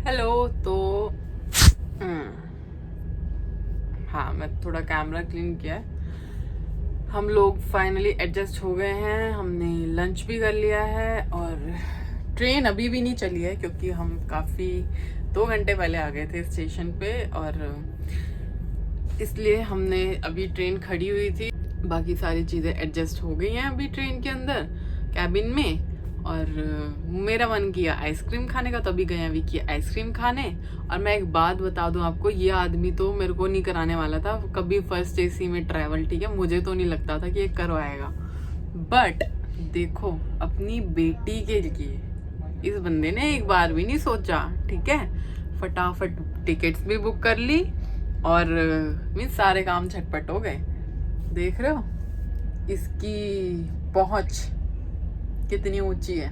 Hello. तो हाँ, मैं थोड़ा कैमरा क्लीन किया है। हम लोग फाइनली एडजस्ट हो गए हैं, हमने लंच भी कर लिया है और ट्रेन अभी भी नहीं चली है क्योंकि हम काफ़ी 2 घंटे पहले आ गए थे स्टेशन पे और इसलिए हमने अभी ट्रेन खड़ी हुई थी। बाकी सारी चीज़ें एडजस्ट हो गई हैं अभी ट्रेन के अंदर कैबिन में। और मेरा मन किया आइसक्रीम खाने का, तो अभी गए अभी किया आइसक्रीम खाने। और मैं एक बात बता दूं आपको, ये आदमी तो मेरे को नहीं कराने वाला था कभी फर्स्ट एसी में ट्रैवल, ठीक है। मुझे तो नहीं लगता था कि ये करवाएगा, बट देखो अपनी बेटी के लिए इस बंदे ने एक बार भी नहीं सोचा, ठीक है। फटाफट टिकट्स भी बुक कर ली और मीन सारे काम झटपट हो गए। देख रहे हो इसकी पहुंच कितनी ऊंची है।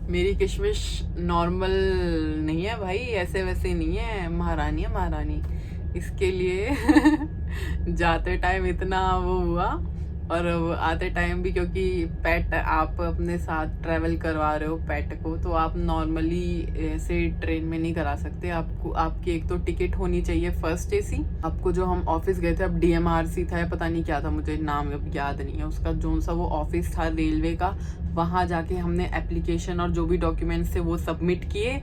मेरी किशमिश नॉर्मल नहीं है भाई, ऐसे वैसे नहीं है, महारानी है महारानी। इसके लिए जाते टाइम इतना वो हुआ और आते टाइम भी, क्योंकि पेट आप अपने साथ ट्रैवल करवा रहे हो पेट को, तो आप नॉर्मली ऐसे ट्रेन में नहीं करा सकते। आपको आपकी एक तो टिकट होनी चाहिए फर्स्ट एसी। आपको जो हम ऑफिस गए थे, अब डीएमआरसी था या पता नहीं क्या था, मुझे नाम अब याद नहीं है उसका, जो सा वो ऑफिस था रेलवे का, वहाँ जाके हमने एप्लीकेशन और जो भी डॉक्यूमेंट्स थे वो सबमिट किए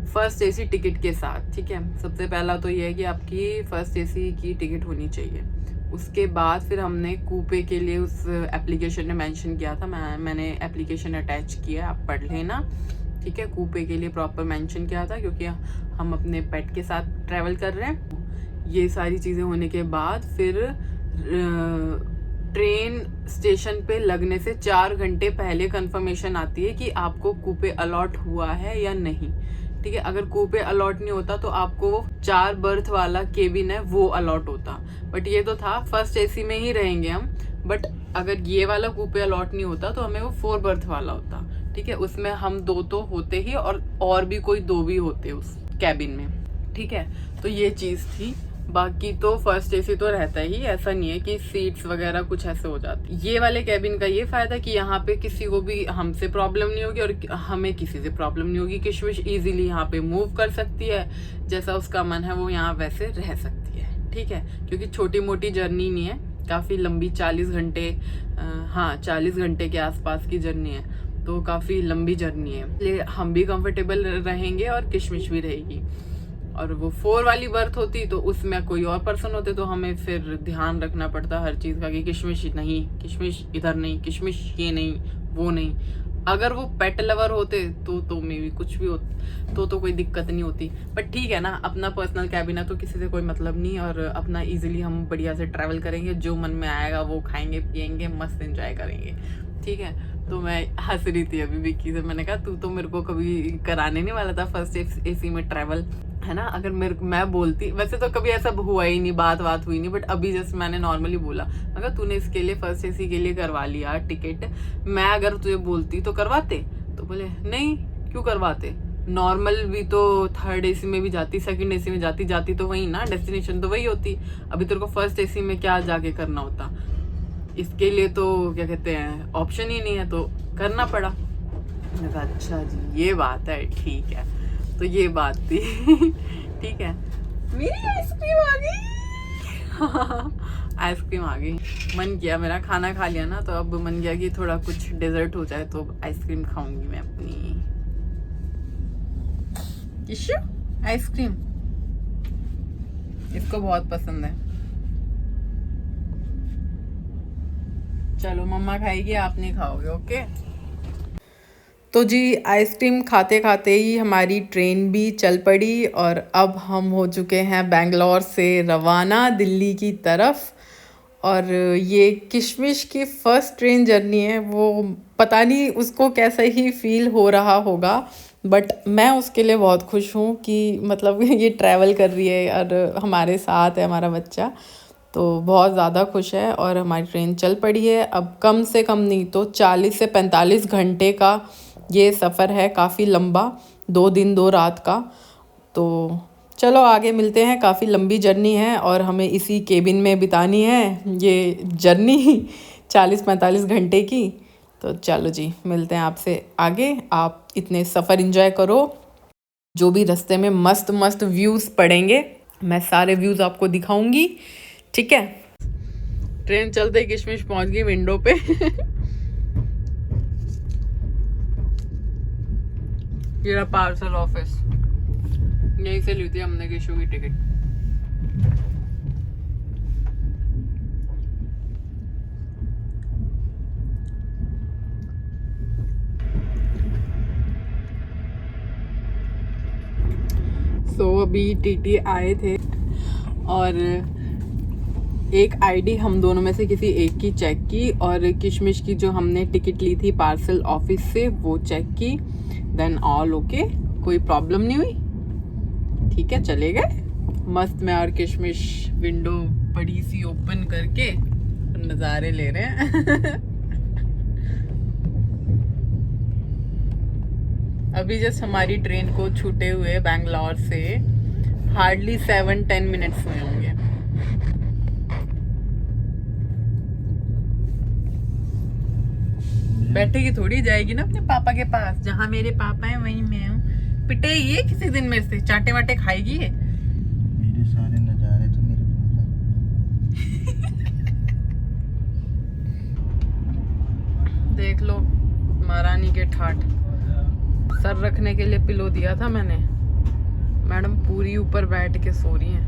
फर्स्ट एसी टिकट के साथ, ठीक है। सबसे पहला तो ये है कि आपकी फर्स्ट एसी की टिकट होनी चाहिए। उसके बाद फिर हमने कूपे के लिए उस एप्लीकेशन में मेंशन किया था, मैंने एप्लीकेशन अटैच किया, आप पढ़ लेना, ठीक है। कूपे के लिए प्रॉपर मेंशन किया था क्योंकि हम अपने पेट के साथ ट्रैवल कर रहे हैं। ये सारी चीज़ें होने के बाद फिर ट्रेन स्टेशन पे लगने से 4 घंटे पहले कंफर्मेशन आती है कि आपको कूपे अलॉट हुआ है या नहीं, ठीक है। अगर कूपे अलॉट नहीं होता तो आपको 4 बर्थ वाला केबिन है वो अलॉट होता, बट ये तो था फर्स्ट एसी में ही रहेंगे हम। बट अगर ये वाला कूपे अलॉट नहीं होता तो हमें वो 4 बर्थ वाला होता, ठीक है। उसमें हम 2 तो होते ही और भी कोई 2 भी होते उस कैबिन में, ठीक है। तो ये चीज़ थी। बाकी तो फर्स्ट एसी तो रहता ही, ऐसा नहीं है कि सीट्स वगैरह कुछ ऐसे हो जाती। ये वाले कैबिन का ये फायदा कि यहाँ पे किसी को भी हमसे प्रॉब्लम नहीं होगी और हमें किसी से प्रॉब्लम नहीं होगी। किशमिश इजीली यहाँ पे मूव कर सकती है, जैसा उसका मन है वो यहाँ वैसे रह सकती है, ठीक है। क्योंकि छोटी मोटी जर्नी नहीं है, काफ़ी लंबी 40 घंटे, हाँ 40 घंटे के आसपास की जर्नी है, तो काफ़ी लंबी जर्नी है। इसलिए हम भी कंफर्टेबल रहेंगे और किशमिश भी रहेगी। और वो 4 वाली बर्थ होती तो उसमें कोई और पर्सन होते तो हमें फिर ध्यान रखना पड़ता हर चीज़ का कि किशमिश नहीं, किशमिश इधर नहीं, किशमिश ये नहीं वो नहीं। अगर वो पेट लवर होते तो मे भी कुछ भी होता तो कोई दिक्कत नहीं होती। बट ठीक है ना, अपना पर्सनल कैबिन है तो किसी से कोई मतलब नहीं, और अपना इजीली हम बढ़िया से ट्रैवल करेंगे, जो मन में आएगा वो खाएंगे पियेंगे, मस्त एंजॉय करेंगे, ठीक है। तो मैं हंस रही थी अभी विक्की से, मैंने कहा तू तो मेरे को कभी कराने नहीं वाला था फर्स्ट एसी में ट्रैवल, है ना। अगर मैं बोलती, वैसे तो कभी ऐसा हुआ ही नहीं, बात हुई नहीं, बट अभी जस्ट मैंने नॉर्मली बोला, मगर तूने इसके लिए फर्स्ट एसी के लिए करवा लिया टिकट, मैं अगर तुझे बोलती तो करवाते। तो बोले नहीं क्यों करवाते, नॉर्मल भी तो थर्ड एसी में भी जाती, सेकंड एसी में जाती तो वही ना, डेस्टिनेशन तो वही होती। अभी तेरे को फर्स्ट एसी में क्या जाके करना होता, इसके लिए तो क्या कहते हैं ऑप्शन ही नहीं है, तो करना पड़ा। मैंने कहा अच्छा जी ये बात है, ठीक है। तो ये बात थी ठीक है। मेरी आइसक्रीम आ गई आइसक्रीम आ गई। मन किया, मेरा खाना खा लिया ना, तो अब मन किया कि थोड़ा कुछ डेजर्ट हो जाए, तो आइसक्रीम खाऊंगी मैं अपनी। किशु आइसक्रीम इसको बहुत पसंद है। चलो मम्मा खाएगी, आप नहीं खाओगे, ओके। तो जी आइसक्रीम खाते खाते ही हमारी ट्रेन भी चल पड़ी और अब हम हो चुके हैं बेंगलोर से रवाना दिल्ली की तरफ। और ये किशमिश की फर्स्ट ट्रेन जर्नी है, वो पता नहीं उसको कैसा ही फील हो रहा होगा, बट मैं उसके लिए बहुत खुश हूँ कि मतलब ये ट्रैवल कर रही है और हमारे साथ है हमारा बच्चा, तो बहुत ज़्यादा खुश है। और हमारी ट्रेन चल पड़ी है, अब कम से कम नहीं तो 40 से 45 घंटे का ये सफ़र है, काफ़ी लंबा, 2 दिन 2 रात का। तो चलो आगे मिलते हैं, काफ़ी लंबी जर्नी है और हमें इसी केबिन में बितानी है ये जर्नी 40-45 घंटे की। तो चलो जी मिलते हैं आपसे आगे, आप इतने सफ़र एंजॉय करो। जो भी रास्ते में मस्त मस्त व्यूज़ पड़ेंगे मैं सारे व्यूज़ आपको दिखाऊंगी, ठीक है। ट्रेन चलते ही किशमिश पहुंच गई विंडो पे। ये पार्सल ऑफिस, यहीं से ली थी हमने किशु की टिकट। अभी टीटी आए थे और एक आईडी हम दोनों में से किसी एक की चेक की और किशमिश की जो हमने टिकट ली थी पार्सल ऑफिस से वो चेक की। देन ऑल ओके, कोई प्रॉब्लम नहीं हुई, ठीक है, चले गए मस्त। मैं और किशमिश विंडो बड़ी सी ओपन करके नज़ारे ले रहे हैं। अभी जस्ट हमारी ट्रेन को छूटे हुए बैंगलोर से हार्डली 7-10 मिनट्स में होंगे। बैठेगी थोड़ी, जाएगी ना अपने पापा के पास, जहाँ मेरे पापा हैं वहीं मैं हूँ। पिटेगी ये किसी दिन मेरे से, चाटे वाटे खाएगी ये। मेरे सारे नजारे तो मेरे देख लो महारानी के ठाठ। सर रखने के लिए पिलो दिया था मैंने, मैडम पूरी ऊपर बैठ के सो रही हैं।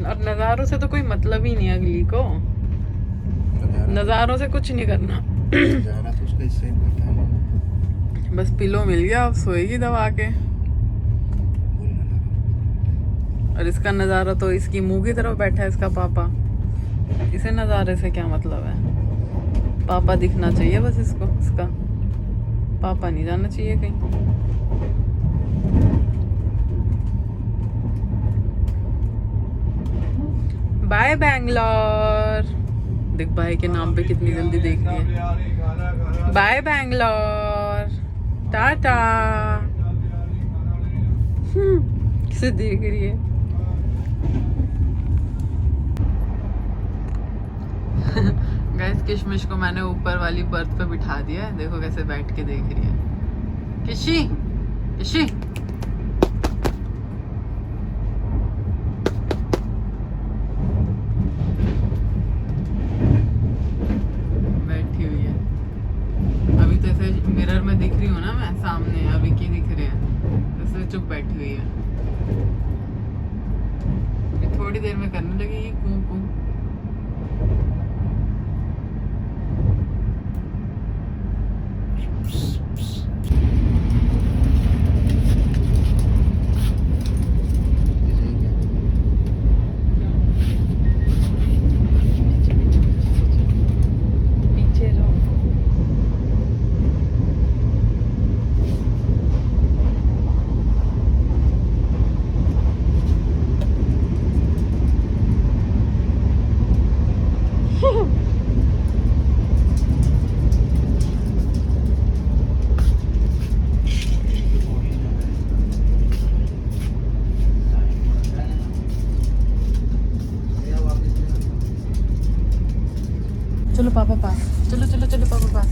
और नज़ारों से तो कोई मतलब ही नहीं अगली को, नज़ारों से कुछ नहीं करना। तो उसका इससे पता नहीं। बस पिलो मिल गया, अब सोएगी दबा के। और इसका नज़ारा तो इसकी मुंह की तरफ बैठा है इसका पापा, इसे नज़ारे से क्या मतलब है। पापा दिखना चाहिए बस इसको, इसका पापा नहीं जाना चाहिए कहीं। बाय बैंगलोर। देख भाई के नाम पे कितनी जल्दी देख रही है। बाय बैंगलोर, टाटा। किसे देख रही है। गाइस किशमिश को मैंने ऊपर वाली बर्थ पे बिठा दिया है, देखो कैसे बैठ के देख रही है। किशी किशी बैठी हुई है। अभी तो ऐसे मिरर में दिख रही हूँ ना मैं सामने, अभी की दिख रहे हैं, ऐसे चुप बैठी हुई है। थोड़ी देर में करने लगेगी कू कू। चलो पापा पास, चलो चलो चलो पापा पास।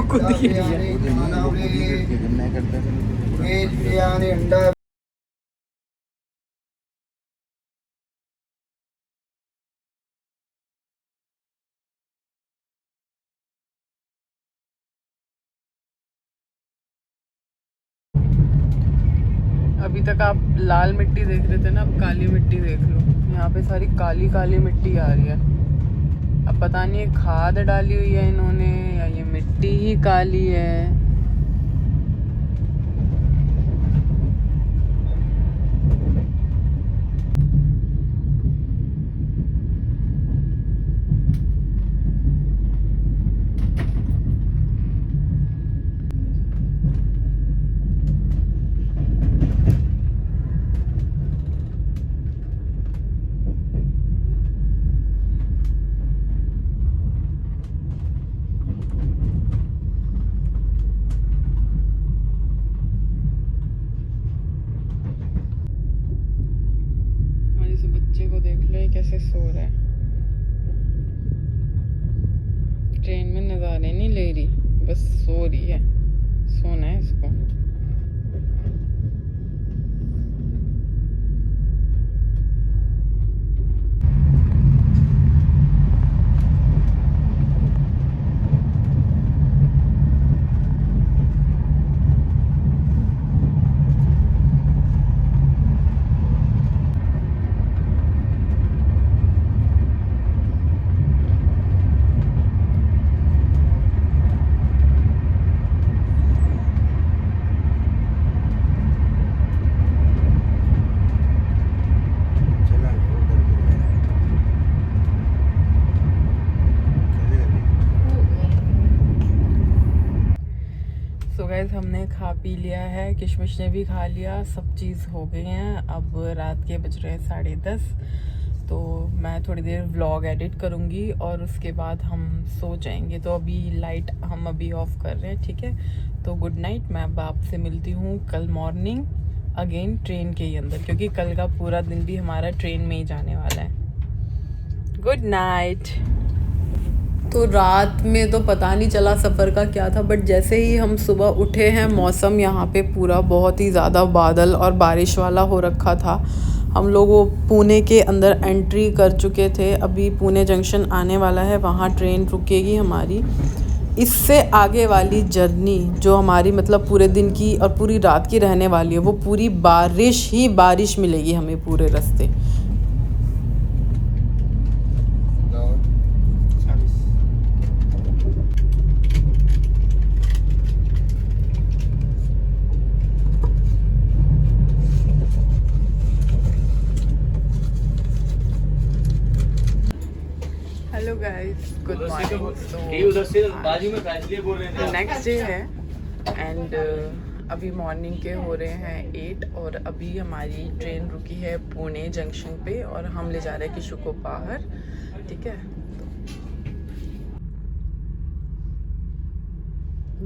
खुद ही अंडा। अभी तक आप लाल मिट्टी देख रहे थे ना, अब काली मिट्टी देख लो। यहाँ पे सारी काली काली मिट्टी आ रही है। अब पता नहीं ये खाद डाली हुई है इन्होंने या ये मिट्टी ही काली है। सो रही है, सोना है इसको। चला गया उधर गिर गया। सो गाइस हमने खा पी लिया है, किशमिश ने भी खा लिया, सब चीज़ हो गई हैं। अब रात के बज रहे हैं 10:30, तो मैं थोड़ी देर व्लॉग एडिट करूँगी और उसके बाद हम सो जाएंगे। तो अभी लाइट हम अभी ऑफ कर रहे हैं, ठीक है। तो गुड नाइट, मैं अब आपसे मिलती हूँ कल मॉर्निंग अगेन ट्रेन के ही अंदर, क्योंकि कल का पूरा दिन भी हमारा ट्रेन में ही जाने वाला है। Good night. तो रात में तो पता नहीं चला सफ़र का क्या था, बट जैसे ही हम सुबह उठे हैं मौसम यहाँ पे पूरा बहुत ही ज़्यादा बादल और बारिश वाला हो रखा था। हम लोग वो पुणे के अंदर एंट्री कर चुके थे, अभी पुणे जंक्शन आने वाला है, वहाँ ट्रेन रुकेगी हमारी। इससे आगे वाली जर्नी जो हमारी मतलब पूरे दिन की और पूरी रात की रहने वाली है, वो पूरी बारिश ही बारिश मिलेगी हमें पूरे रास्ते। गाँव 40। हेलो गाइस, गुड ये उधर से बाजू में था इसलिए बोल रहे थे। नेक्स्ट डे है एंड अभी मॉर्निंग के हो रहे हैं 8 और अभी हमारी ट्रेन रुकी है पुणे जंक्शन पे और हम ले जा रहे हैं किशु को बाहर, ठीक है।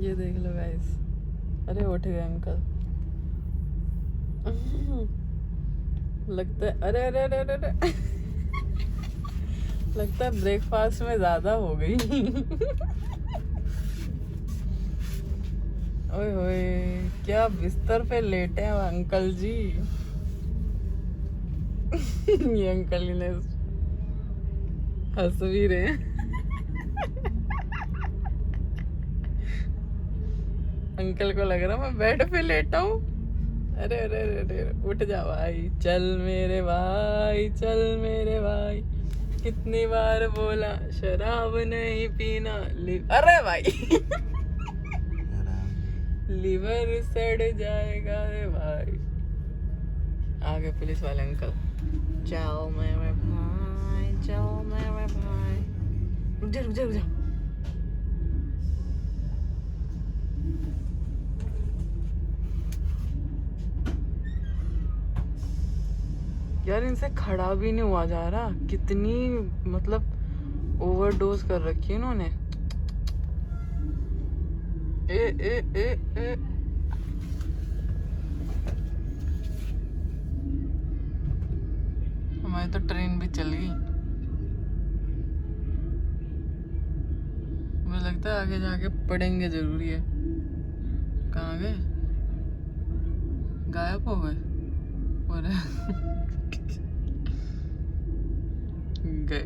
ये देख लो गाइस, अरे उठ गए अंकल। लगता है अरे अरे अरे अरे, अरे। लगता है ब्रेकफास्ट में ज़्यादा हो गई। ओए होए, क्या बिस्तर पे लेटे हैं अंकल जी। ये अंकल ने हंस भी रहे हैं। अंकल को लग रहा मैं बेड पे लेटा हूँ। अरे अरे अरे अरे, उठ जा भाई, चल मेरे भाई, चल मेरे भाई, कितनी बार बोला शराब नहीं पीना। अरे भाई लीवर सड़ जाएगा रे भाई। आगे पुलिस वाले अंकल, चल मेरे भाई, चल मेरे भाई, रुक जा रुक जा रुक जा। यार इनसे खड़ा भी नहीं हुआ जा रहा, कितनी मतलब ओवरडोज कर रखी है इन्होंने। ए ए ए ए हमारी तो ट्रेन भी चल गई। मुझे लगता है आगे जाके पड़ेंगे जरूरी है। कहाँ गए, गायब हो गए और गए।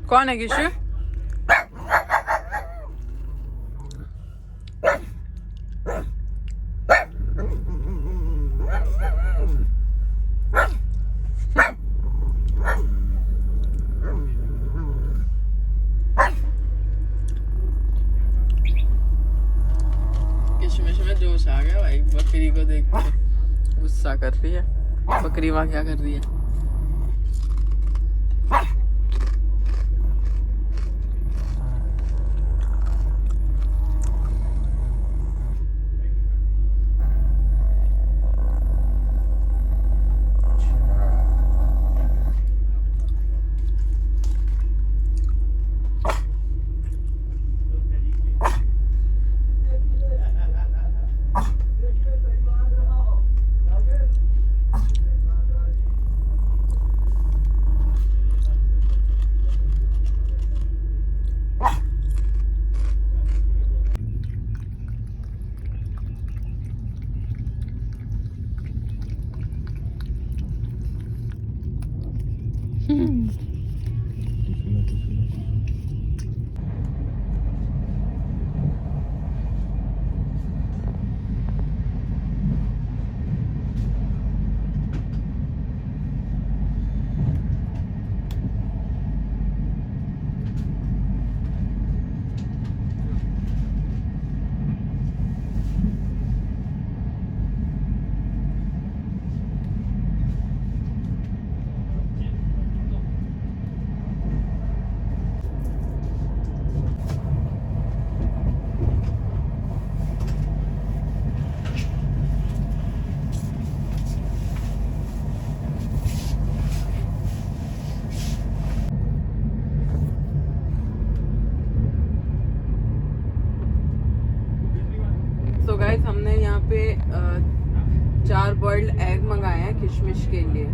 कौन है किशु? किशमिश में जोश आ गया भाई, बकरी को देख के गुस्सा कर रही है। बकरी वहाँ क्या कर रही है? तो गाइस हमने यहाँ पे 4 बॉइल्ड एग मंगाए हैं किशमिश के लिए।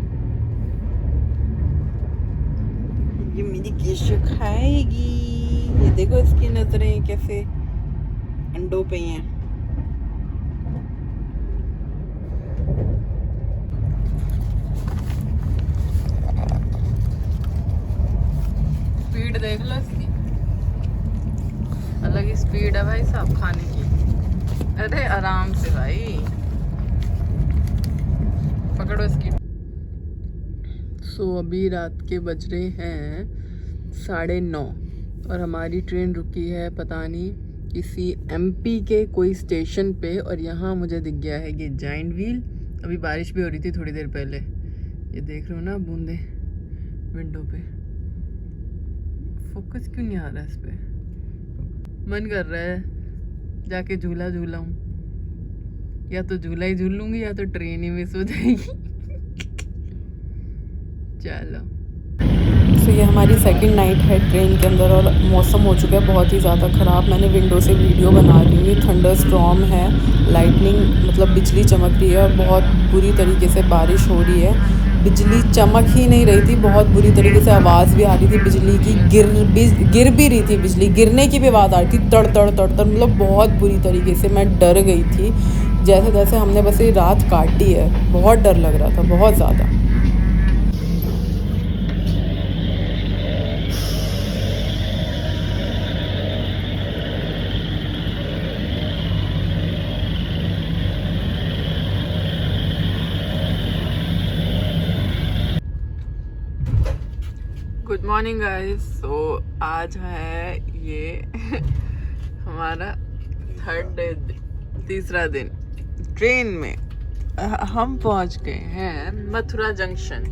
ये मेरी किशु खाएगी। ये देखो इसकी नजरें कैसे अंडों पे हैं। स्पीड देख लो इसकी, अलग ही स्पीड है भाई साहब खाने की। अरे आराम से भाई, पकड़ो इसकी। सो अभी रात के बज रहे हैं 9:30 और हमारी ट्रेन रुकी है पता नहीं किसी एमपी के कोई स्टेशन पे। और यहाँ मुझे दिख गया है ये जाइंट व्हील। अभी बारिश भी हो रही थी थोड़ी देर पहले, ये देख रहे हो ना बूंदे विंडो पे। फोकस क्यों नहीं आ रहा इस पे? मन कर रहा है जाके झूला झूलाऊं, या तो झूला ही झूल लूंगी या तो ट्रेन ही मिस हो जाएगी। चलो तो ये हमारी सेकंड नाइट है ट्रेन के अंदर और मौसम हो चुका है बहुत ही ज़्यादा ख़राब। मैंने विंडो से वीडियो बना रही हूँ। थंडर स्टॉर्म है, लाइटनिंग मतलब बिजली चमक रही है और बहुत बुरी तरीके से बारिश हो रही है। बिजली चमक ही नहीं रही थी, बहुत बुरी तरीके से आवाज़ भी आ रही थी बिजली की। गिर भी रही थी, बिजली गिरने की भी आवाज़ आ रही थी, तड़ तड़ तड़ तड़, मतलब बहुत बुरी तरीके से। मैं डर गई थी जैसे तैसे हमने बस ये रात काटी है। बहुत डर लग रहा था, बहुत ज़्यादा। Good morning guys. सो आज है ये हमारा तीसरा दिन ट्रेन में। हम पहुंच गए हैं मथुरा जंक्शन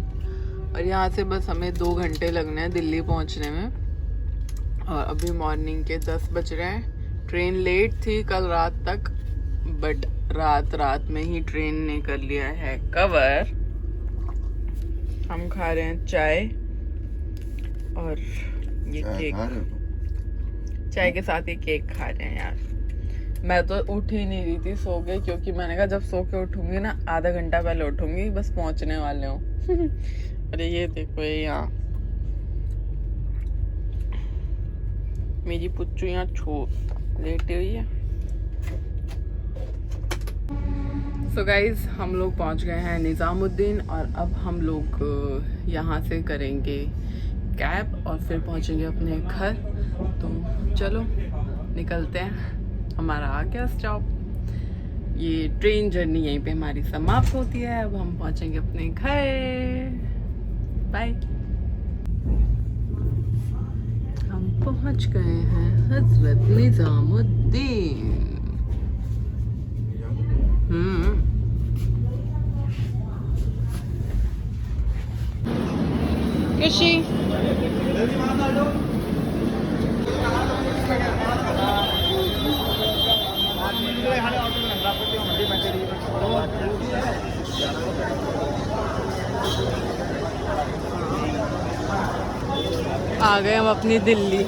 और यहाँ से बस हमें 2 घंटे लगने हैं दिल्ली पहुंचने में। और अभी मॉर्निंग के 10 बज रहे हैं। ट्रेन लेट थी कल रात तक, बट रात में ही ट्रेन ने कर लिया है कवर। हम खा रहे हैं चाय और ये केक, चाय के साथ ये केक खा रहे हैं यार। मैं तो उठ ही नहीं रही थी, सो गई, क्योंकि मैंने कहा जब सो के उठूंगी ना आधा घंटा पहले उठूंगी, बस पहुंचने वाले हूँ। अरे ये देखो ये यहाँ मेरी पुच्चू यहाँ लेटी हुई है। सो गाइज हम लोग पहुंच गए हैं निज़ामुद्दीन और अब हम लोग यहाँ से करेंगे कैब और फिर पहुंचेंगे अपने घर। तो चलो निकलते हैं, हमारा आ गया स्टॉप। ये ट्रेन जर्नी यहीं पे हमारी समाप्त होती है। अब हम पहुंचेंगे अपने घर। बाय। हम पहुंच गए हैं हजरत निज़ामुद्दीन। कृषि आ गए हम अपनी दिल्ली।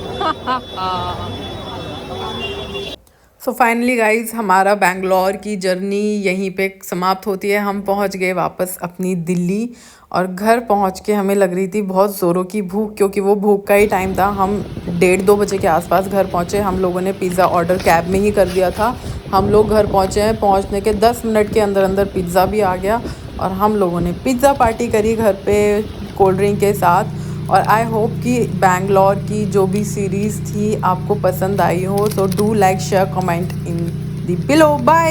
सो फाइनली गाइज हमारा बेंगलोर की जर्नी यहीं पे समाप्त होती है। हम पहुंच गए वापस अपनी दिल्ली और घर पहुंच के हमें लग रही थी बहुत ज़ोरों की भूख, क्योंकि वो भूख का ही टाइम था। हम 1:30-2 बजे के आसपास घर पहुंचे। हम लोगों ने पिज़्ज़ा ऑर्डर कैब में ही कर दिया था। हम लोग घर पहुंचे हैं, पहुंचने के 10 मिनट के अंदर अंदर पिज़्ज़ा भी आ गया और हम लोगों ने पिज़्ज़ा पार्टी करी घर पे कोल्ड ड्रिंक के साथ। और आई होप कि बेंगलोर की जो भी सीरीज़ थी आपको पसंद आई हो। So do like share comment in the below. Bye.